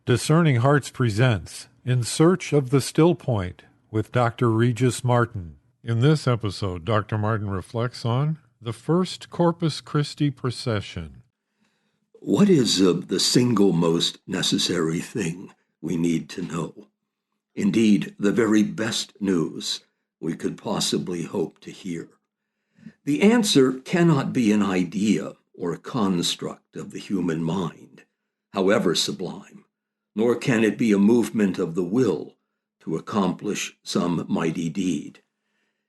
Discerning Hearts presents In Search of the Still Point with Dr. Regis Martin. In this episode, Dr. Martin reflects on the first Corpus Christi Procession. What is the single most necessary thing we need to know? Indeed, the very best news we could possibly hope to hear. The answer cannot be an idea or a construct of the human mind, however sublime, nor can it be a movement of the will to accomplish some mighty deed.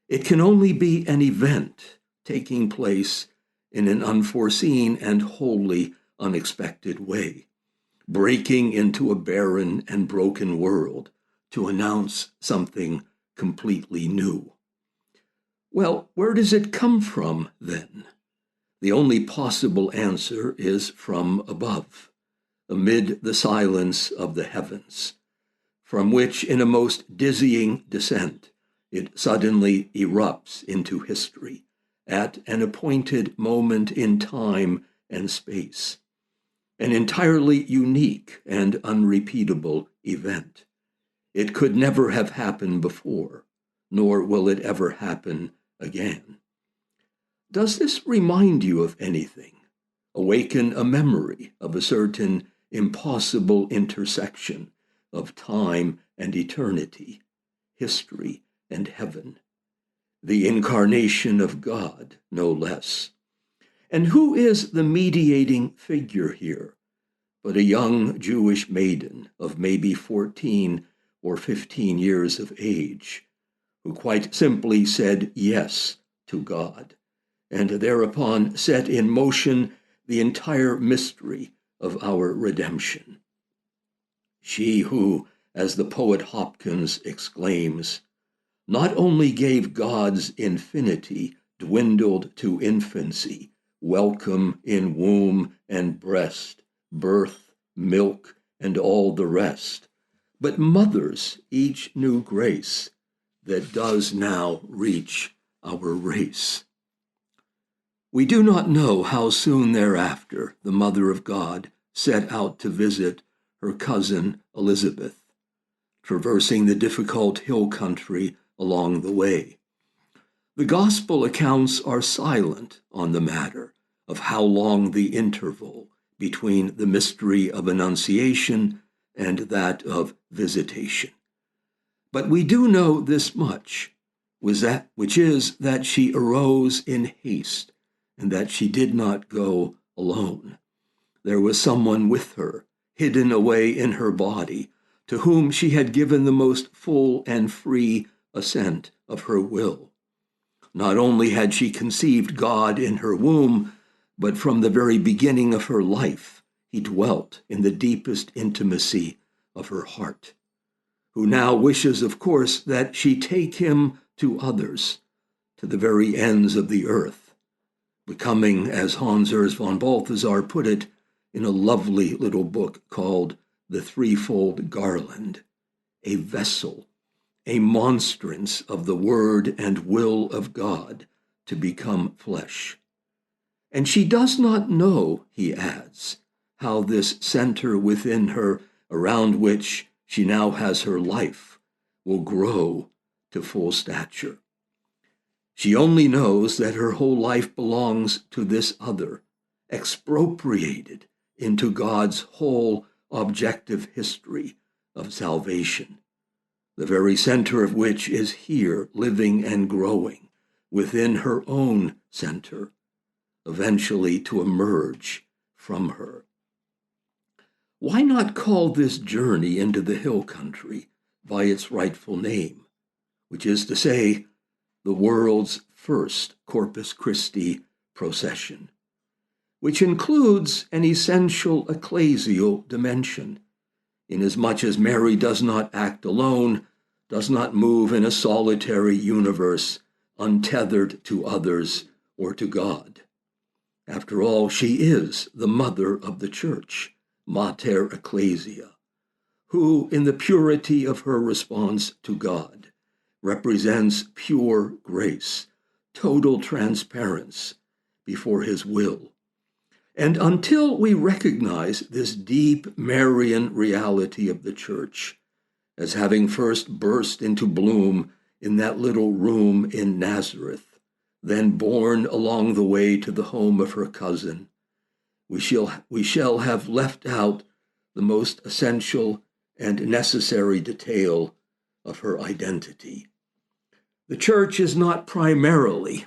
It can only be an event taking place in an unforeseen and wholly unexpected way, breaking into a barren and broken world to announce something completely new. Well, where does it come from, then? The only possible answer is from above, amid the silence of the heavens, from which, in a most dizzying descent, it suddenly erupts into history at an appointed moment in time and space, an entirely unique and unrepeatable event. It could never have happened before, nor will it ever happen again. Does this remind you of anything? Awaken a memory of a certain impossible intersection of time and eternity, history and heaven, the incarnation of God, no less. And who is the mediating figure here but a young Jewish maiden of maybe 14 or 15 years of age, who quite simply said yes to God, and thereupon set in motion the entire mystery of our redemption. She who, as the poet Hopkins exclaims, not only gave God's infinity dwindled to infancy, welcome in womb and breast, birth, milk, and all the rest, but mothers each new grace that does now reach our race. We do not know how soon thereafter the Mother of God set out to visit her cousin Elizabeth, traversing the difficult hill country along the way. The gospel accounts are silent on the matter of how long the interval between the mystery of Annunciation and that of visitation. But we do know this much, which is that she arose in haste, and that she did not go alone. There was someone with her, hidden away in her body, to whom she had given the most full and free assent of her will. Not only had she conceived God in her womb, but from the very beginning of her life, he dwelt in the deepest intimacy of her heart, who now wishes, of course, that she take him to others, to the very ends of the earth, becoming, as Hans Urs von Balthasar put it in a lovely little book called The Threefold Garland, a vessel, a monstrance of the word and will of God to become flesh. And she does not know, he adds, how this center within her, around which she now has her life, will grow to full stature. She only knows that her whole life belongs to this other, expropriated into God's whole objective history of salvation, the very center of which is here, living and growing within her own center, eventually to emerge from her. Why not call this journey into the hill country by its rightful name, which is to say, the world's first Corpus Christi Procession, which includes an essential ecclesial dimension, inasmuch as Mary does not act alone, does not move in a solitary universe, untethered to others or to God. After all, she is the mother of the Church, Mater Ecclesia, who, in the purity of her response to God, represents pure grace, total transparency before his will, And until we recognize this deep Marian reality of the Church as having first burst into bloom in that little room in Nazareth, then born along the way to the home of her cousin, we shall have left out the most essential and necessary detail of her identity. The Church is not primarily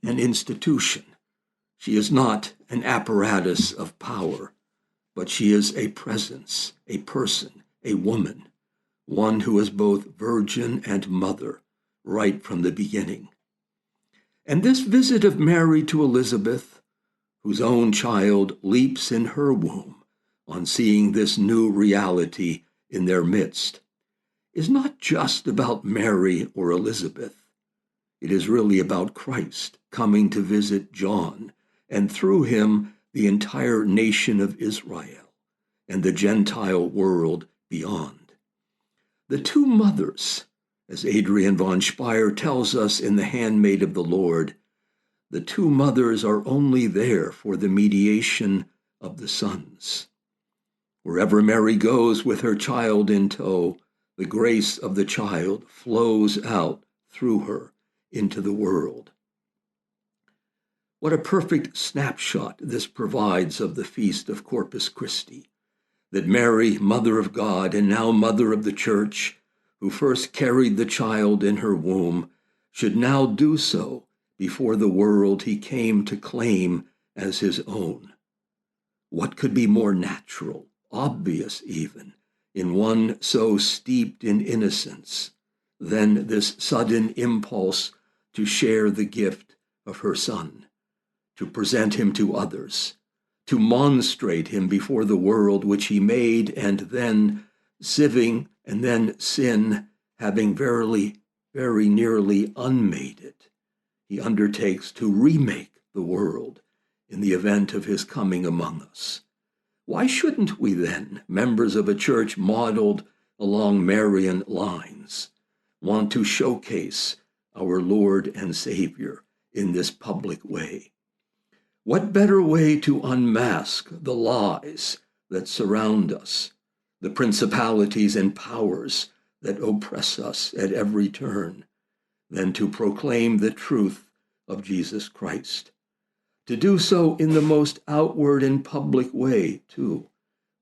an institution. She is not an apparatus of power, but she is a presence, a person, a woman, one who is both virgin and mother right from the beginning. And this visit of Mary to Elizabeth, whose own child leaps in her womb on seeing this new reality in their midst, is not just about Mary or Elizabeth. It is really about Christ coming to visit John, and through him, the entire nation of Israel and the Gentile world beyond. The two mothers, as Adrian von Speyer tells us in The Handmaid of the Lord, the two mothers are only there for the mediation of the sons. Wherever Mary goes with her child in tow, the grace of the child flows out through her into the world. What a perfect snapshot this provides of the feast of Corpus Christi, that Mary, Mother of God and now Mother of the Church, who first carried the child in her womb, should now do so before the world he came to claim as his own. What could be more natural, obvious even, in one so steeped in innocence, than this sudden impulse to share the gift of her Son, to present him to others, to monstrate him before the world which he made, and then sieving and then sin, having very nearly unmade it, he undertakes to remake the world in the event of his coming among us. Why shouldn't we then, members of a church modeled along Marian lines, want to showcase our Lord and Savior in this public way? What better way to unmask the lies that surround us, the principalities and powers that oppress us at every turn, than to proclaim the truth of Jesus Christ? To do so in the most outward and public way, too,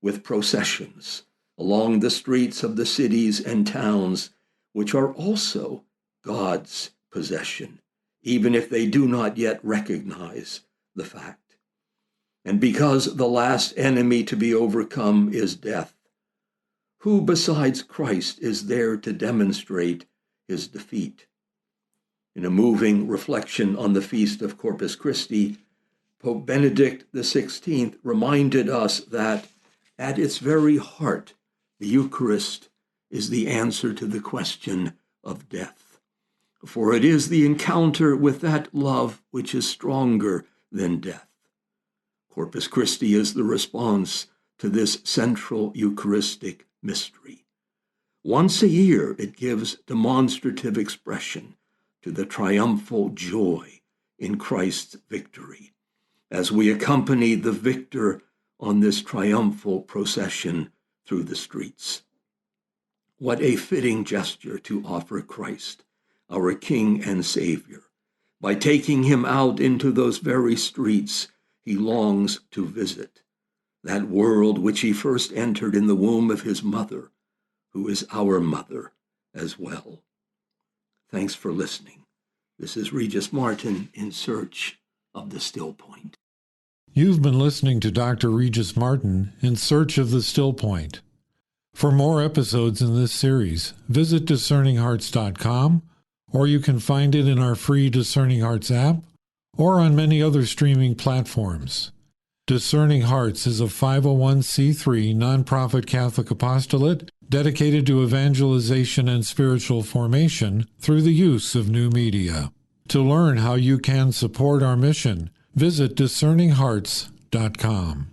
with processions along the streets of the cities and towns, which are also God's possession, even if they do not yet recognize the fact. And because the last enemy to be overcome is death, who besides Christ is there to demonstrate his defeat? In a moving reflection on the feast of Corpus Christi, Pope Benedict XVI reminded us that at its very heart, the Eucharist is the answer to the question of death. For it is the encounter with that love which is stronger than death. Corpus Christi is the response to this central Eucharistic mystery. Once a year, it gives demonstrative expression to the triumphal joy in Christ's victory, as we accompany the victor on this triumphal procession through the streets. What a fitting gesture to offer Christ, our King and Savior, by taking him out into those very streets he longs to visit, that world which he first entered in the womb of his mother, who is our mother as well. Thanks for listening. This is Regis Martin in search of the still point. You've been listening to Dr. Regis Martin in Search of the Still Point. For more episodes in this series, visit discerninghearts.com, or you can find it in our free Discerning Hearts app or on many other streaming platforms. Discerning Hearts is a 501c3 nonprofit Catholic apostolate dedicated to evangelization and spiritual formation through the use of new media. To learn how you can support our mission, visit discerninghearts.com.